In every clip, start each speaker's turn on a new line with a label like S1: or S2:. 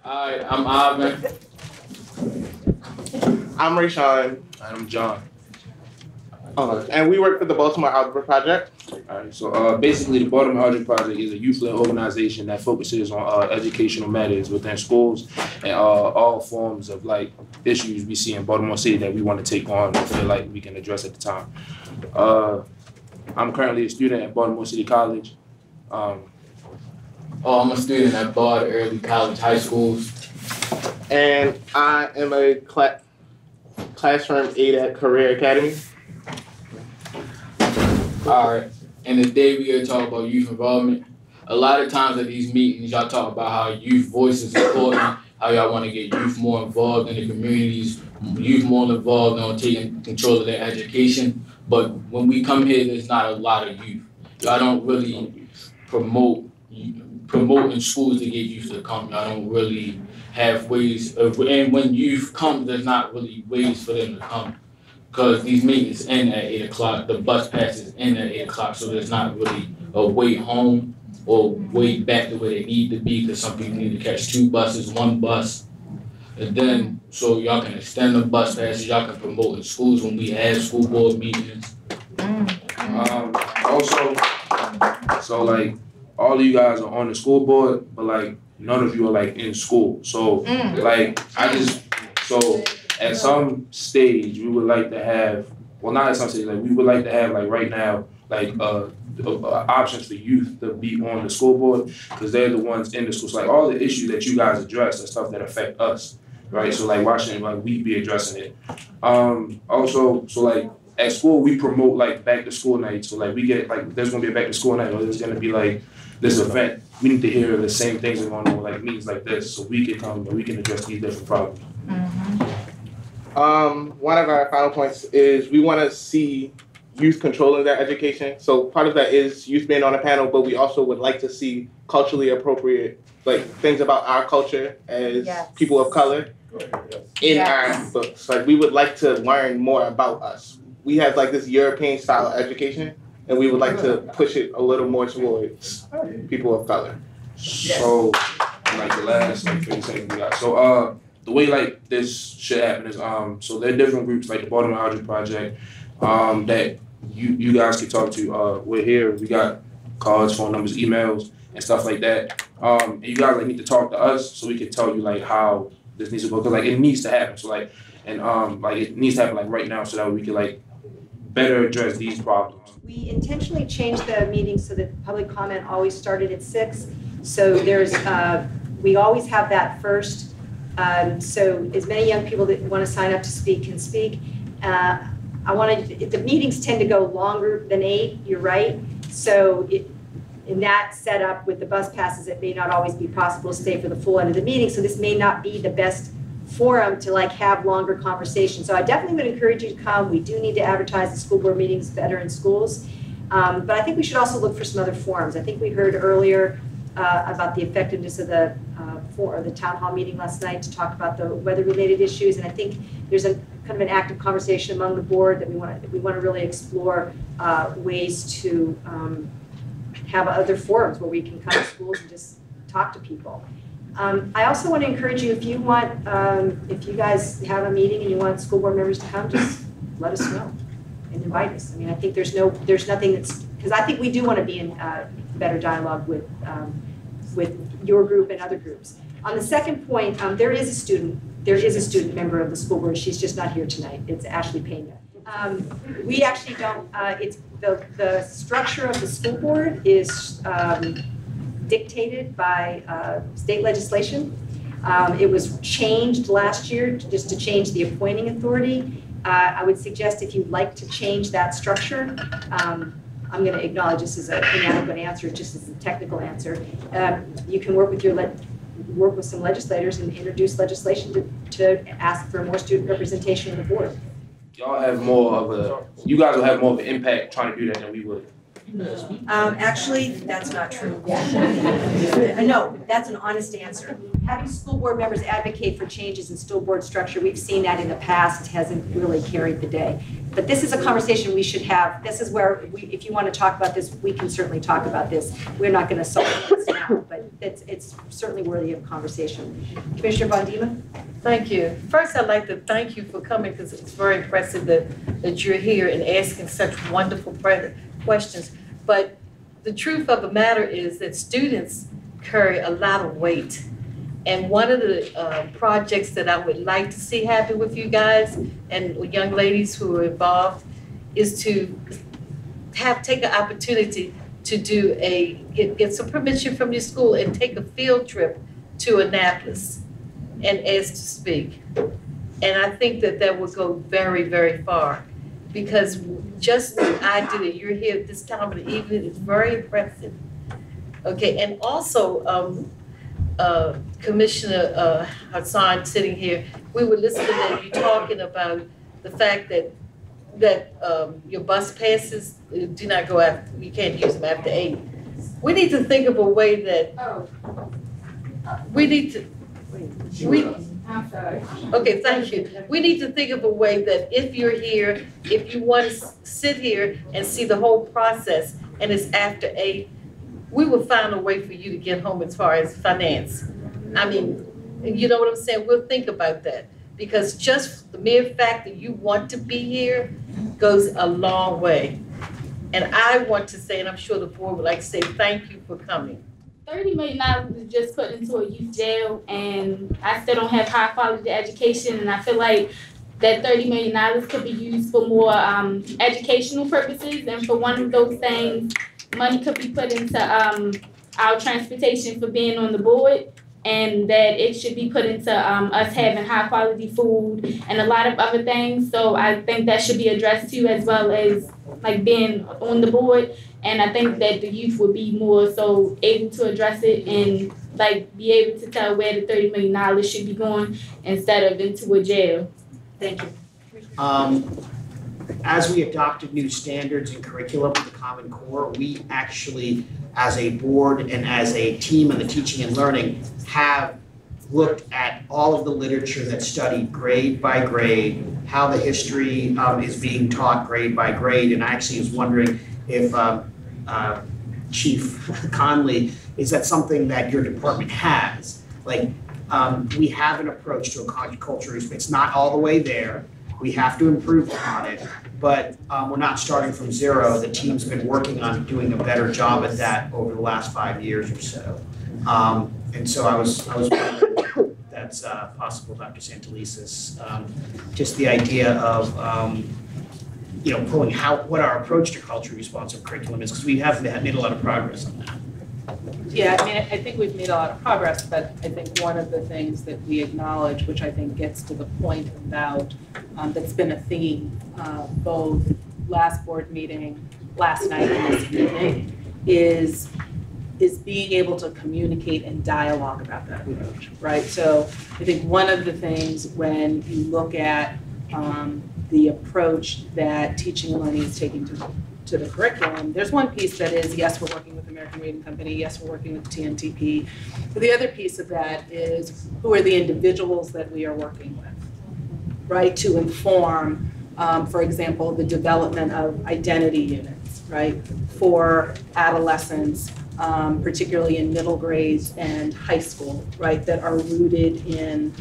S1: Hi, I'm Ivan.
S2: I'm Rayshawn.
S3: And I'm John.
S2: And we work for the Baltimore Algebra Project.
S3: Alright, so basically the Baltimore Algebra Project is a youth-led organization that focuses on educational matters within schools and all forms of like issues we see in Baltimore City that we want to take on and feel like we can address at the time. I'm currently a student at Baltimore City College.
S1: I'm a student at Bard Early College High Schools.
S2: And I am a classroom aide at Career Academy.
S1: Alright, and today we're going to talk about youth involvement. A lot of times at these meetings, y'all talk about how youth voice is important, how y'all want to get youth more involved in the communities, youth more involved on taking control of their education. But when we come here, there's not a lot of youth. Y'all don't really promote in schools to get youth to come. Y'all don't really have ways of, and when youth come, there's not really ways for them to come. Because these meetings end at 8 o'clock, the bus passes in at 8 o'clock, so there's not really a way home or way back to where they need to be, because some people need to catch 2 buses, 1 bus. And then, so y'all can extend the bus passes, y'all can promote in schools when we have school board meetings.
S3: Also, so like all of you guys are on the school board, but like none of you are like in school. So like at some stage we would like to have, well not at some stage, like we would like to have like right now, like options for youth to be on the school board, because they're the ones in the school. So like all the issues that you guys address are stuff that affect us, right? So like why shouldn't like we be addressing it? Also, so like at school we promote like back to school nights. So like we get like there's gonna be a back to school night, or there's gonna be like this event. We need to hear the same things that are going on like meetings like this, so we can come and we can address these different problems.
S2: One of our final points is we want to see youth controlling their education. So part of that is youth being on a panel, but we also would like to see culturally appropriate like things about our culture as people of color in our books. Like we would like to learn more about us. We have like this European style education, and we would like to push it a little more towards people of color.
S3: So like the last like 30 seconds we got. So the way like this should happen is so there are different groups like the Baltimore Algebra Project that you guys can talk to. We're here. We got cards, phone numbers, emails, and stuff like that. And you guys like need to talk to us so we can tell you like how this needs to go, because like it needs to happen. So like like it needs to happen like right now so that we can like better address these problems.
S4: We intentionally changed the meeting so that public comment always started at 6. So there's we always have that first. So as many young people that want to sign up to speak can speak. The meetings tend to go longer than 8, you're right. So in that setup with the bus passes, it may not always be possible to stay for the full end of the meeting. So this may not be the best forum to like have longer conversations. So I definitely would encourage you to come. We do need to advertise the school board meetings better in schools. But I think we should also look for some other forums. I think we heard earlier about the effectiveness of the town hall meeting last night to talk about the weather-related issues, and I think there's a kind of an active conversation among the board that we want to really explore ways to have other forums where we can come to schools and just talk to people. I also want to encourage you, if you want, if you guys have a meeting and you want school board members to come, just let us know and invite us. I mean, I think there's nothing that's, because I think we do want to be in better dialogue with your group and other groups. On the second point, there is a student member of the school board. She's just not here tonight. It's Ashley Pena. We actually don't, it's the structure of the school board is dictated by state legislation. It was changed last year just to change the appointing authority. I would suggest if you'd like to change that structure, I'm going to acknowledge this as an inadequate answer, just as a technical answer. You can work with some legislators and introduce legislation to ask for more student representation on the board.
S3: You guys will have more of an impact trying to do that than we would.
S4: Actually, that's not true. No, that's an honest answer. having school board members advocate for changes in school board structure, we've seen that in the past, hasn't really carried the day. But this is a conversation we should have. This is where, if you want to talk about this, we can certainly talk about this. We're not going to solve this now, but it's certainly worthy of conversation. Commissioner Von Diemen?
S5: Thank you. First, I'd like to thank you for coming because it's very impressive that you're here and asking such wonderful questions. But the truth of the matter is that students carry a lot of weight. And one of the projects that I would like to see happen with you guys and young ladies who are involved is to take an opportunity to do get some permission from your school and take a field trip to Annapolis and ask to speak. And I think that would go very, very far because just the idea that you're here at this time of the evening is very impressive. Okay, and also, Commissioner Hassan sitting here, we were listening to you talking about the fact that your bus passes do not go after, you can't use them after 8. We need to think of a way that
S6: I'm sorry.
S5: Okay, thank you. We need to think of a way that if you're here, if you want to sit here and see the whole process and it's after 8, we will find a way for you to get home as far as finance. I mean, you know what I'm saying? We'll think about that because just the mere fact that you want to be here goes a long way. And I want to say, and I'm sure the board would like to say, thank you for coming.
S6: $30 million was just put into a youth jail, and I still don't have high quality education, and I feel like that $30 million could be used for more educational purposes, and for one of those things, money could be put into our transportation for being on the board, and that it should be put into us having high quality food and a lot of other things. So I think that should be addressed too, as well as like being on the board. And I think that the youth would be more so able to address it and like be able to tell where the $30 million should be going instead of into a jail.
S4: Thank you.
S7: As we adopted new standards and curriculum with the Common Core, we actually, as a board and as a team in the teaching and learning, have looked at all of the literature that studied grade by grade, how the history is being taught grade by grade, and I actually was wondering if Chief Conley, is that something that your department has? Like, we have an approach to a culture. It's not all the way there. We have to improve upon it, but we're not starting from zero. The team's been working on doing a better job at that over the last 5 years or so. And so I was wondering if that's possible, Dr. Santelises. Just the idea of pulling what our approach to culturally responsive curriculum is, because we have made a lot of progress on that.
S8: Yeah, I mean, I think we've made a lot of progress, but I think one of the things that we acknowledge, which I think gets to the point about, that's been a theme, both last board meeting, last night and this evening, is being able to communicate and dialogue about that approach, right? So I think one of the things when you look at the approach that teaching and learning is taking to the curriculum, there's one piece that is, yes, we're working with American Reading Company, yes, we're working with TNTP, but the other piece of that is who are the individuals that we are working with, right, to inform, for example, the development of identity units, right, for adolescents, particularly in middle grades and high school, right, that are rooted in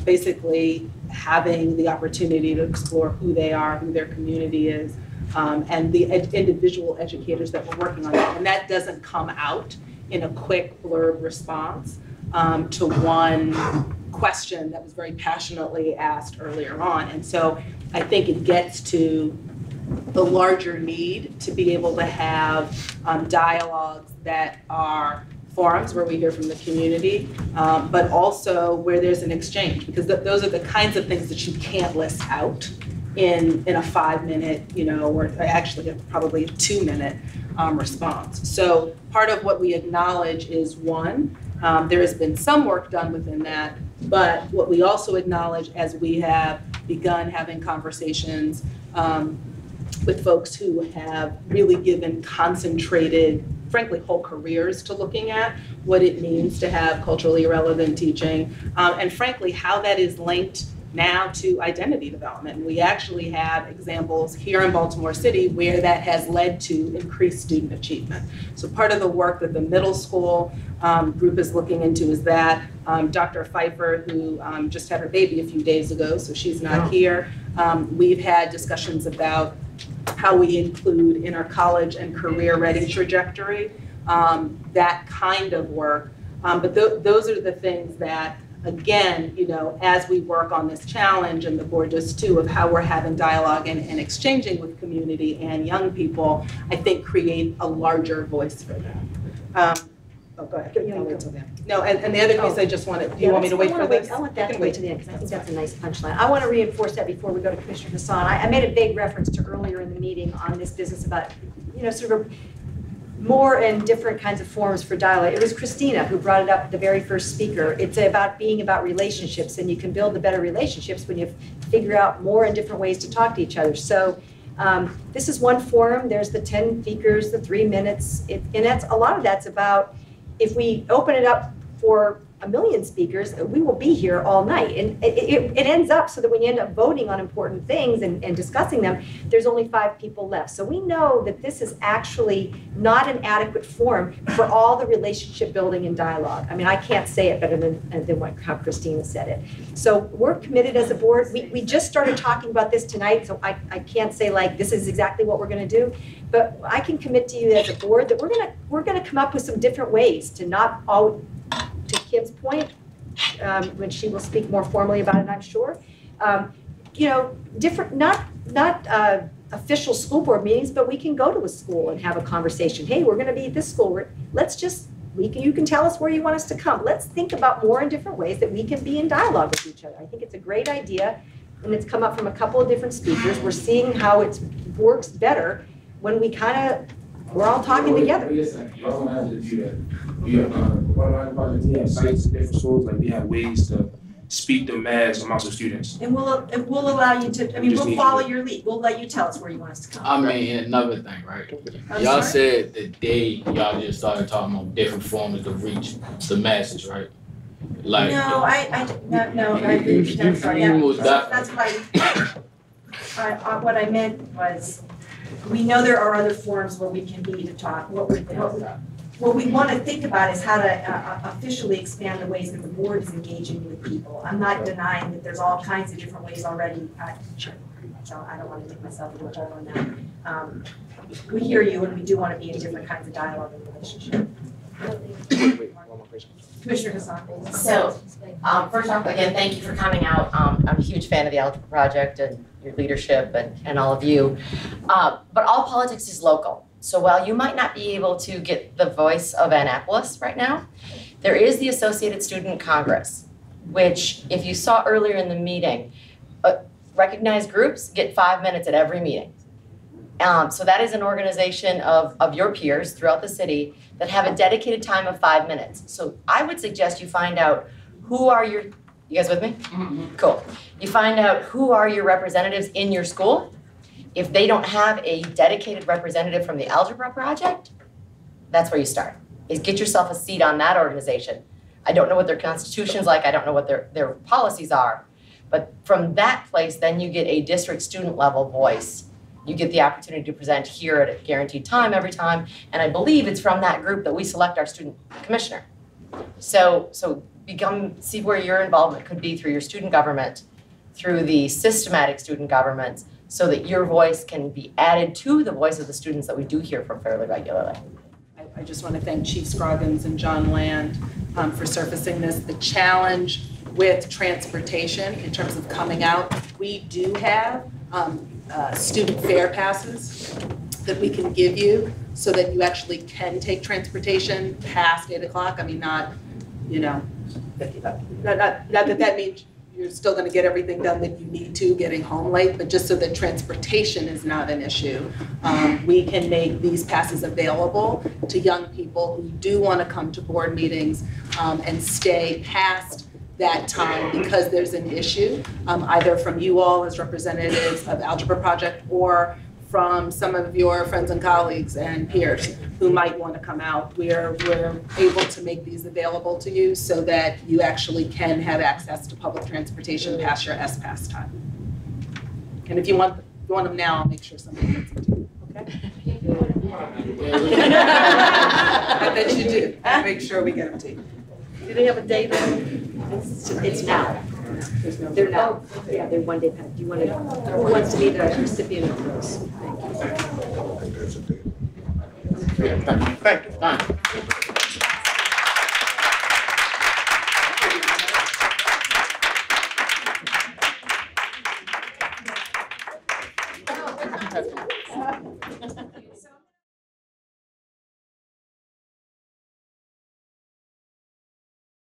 S8: basically having the opportunity to explore who they are, who their community is, and the individual educators that we're working on that. And that doesn't come out in a quick blurb response to one question that was very passionately asked earlier on. And so I think it gets to the larger need to be able to have dialogues that are forums where we hear from the community, but also where there's an exchange, because those are the kinds of things that you can't list out in a 5-minute, or actually probably a 2-minute response. So part of what we acknowledge is one, there has been some work done within that, but what we also acknowledge as we have begun having conversations with folks who have really given concentrated frankly, whole careers to looking at what it means to have culturally relevant teaching, and frankly, how that is linked now to identity development. We actually have examples here in Baltimore City where that has led to increased student achievement. So part of the work that the middle school group is looking into is that. Dr. Pfeiffer, who just had her baby a few days ago, so she's not here. We've had discussions about how we include in our college and career ready trajectory, that kind of work. But those are the things that, again, you know, as we work on this challenge, and the board does too, of how we're having dialogue and exchanging with community and young people, I think create a larger voice for them. Oh, go ahead. I'll wait till then. No, and the other piece I just wanted, do you want me to wait for this?
S4: I want that to wait to the end, because I think that's a nice punchline. I want to reinforce that before we go to Commissioner Hassan. I made a big reference to earlier in the meeting on this business about, you know, sort of more and different kinds of forms for dialogue. It was Christina who brought it up, the very first speaker. It's about being about relationships, and you can build the better relationships when you figure out more and different ways to talk to each other. So this is one forum. There's the 10 speakers, the 3 minutes, and that's a lot of that's about, if we open it up for 1 million speakers, we will be here all night. And it ends up so that when you end up voting on important things and discussing them, there's only 5 people left. So we know that this is actually not an adequate forum for all the relationship building and dialogue. I mean, I can't say it better than how Christina said it. So we're committed as a board. We just started talking about this tonight, so I can't say like this is exactly what we're gonna do. But I can commit to you as a board that we're gonna come up with some different ways to not all, to Kim's point, when she will speak more formally about it, I'm sure. You know, different, not official school board meetings, but we can go to a school and have a conversation. Hey, we're gonna be at this school. Let's just, you can tell us where you want us to come. Let's think about more and different ways that we can be in dialogue with each other. I think it's a great idea, and it's come up from a couple of different speakers. We're seeing how it works better when we we're all talking together.
S3: You don't have to do that. We have sites in different schools, like we have ways to speak to mass amounts of students.
S9: And we'll allow you to, I mean, we'll follow your lead. We'll let you tell us where you want us to come.
S1: I mean, and another thing, right? Y'all said the day y'all just started talking about different forms to reach the masses, right? Like
S9: No, no, I agree with you. I'm sorry. That's what I meant was, we know there are other forums where we can be to talk. What we want to think about is how to officially expand the ways that the board is engaging with people. I'm not denying that there's all kinds of different ways already. So I don't want to take myself into a hole on that. We hear you, and we do want to be in different kinds of dialogue and relationship. Commissioner Hassan.
S10: So, first off, again, thank you for coming out. I'm a huge fan of the Algebra Project and your leadership and all of you. But all politics is local. So while you might not be able to get the voice of Annapolis right now, there is the Associated Student Congress, which, if you saw earlier in the meeting, recognized groups get 5 minutes at every meeting. So that is an organization of your peers throughout the city that have a dedicated time of 5 minutes. So I would suggest you find out who are you guys with me? Mm-hmm. Cool. You find out who are your representatives in your school. If they don't have a dedicated representative from the Algebra Project, that's where you start, is get yourself a seat on that organization. I don't know what their constitution's like, I don't know what their policies are, but from that place, then you get a district student level voice. You get the opportunity to present here at a guaranteed time every time, and I believe it's from that group that we select our student commissioner. So see where your involvement could be through your student government, through the systematic student governments, so that your voice can be added to the voice of the students that we do hear from fairly regularly.
S8: I just want to thank Chief Scroggins and John Land for surfacing this. The challenge with transportation in terms of coming out, we do have student fare passes that we can give you so that you actually can take transportation past 8 o'clock. I mean, not, you know, not that means you're still going to get everything done that you need to getting home late, but just so that transportation is not an issue. We can make these passes available to young people who do want to come to board meetings and stay past that time because there's an issue, either from you all as representatives of Algebra Project or from some of your friends and colleagues and peers who might want to come out. We're able to make these available to you so that you actually can have access to public transportation past your S-Pass time. And if you want them now, I'll make sure somebody gets them to you, okay? I bet you do. I'll make sure we get them to you.
S5: Do they have a date on it?
S4: It's now. They're now, yeah, they're one day past. Do you want to, who wants to be the recipient of those?
S2: Thank you.
S9: So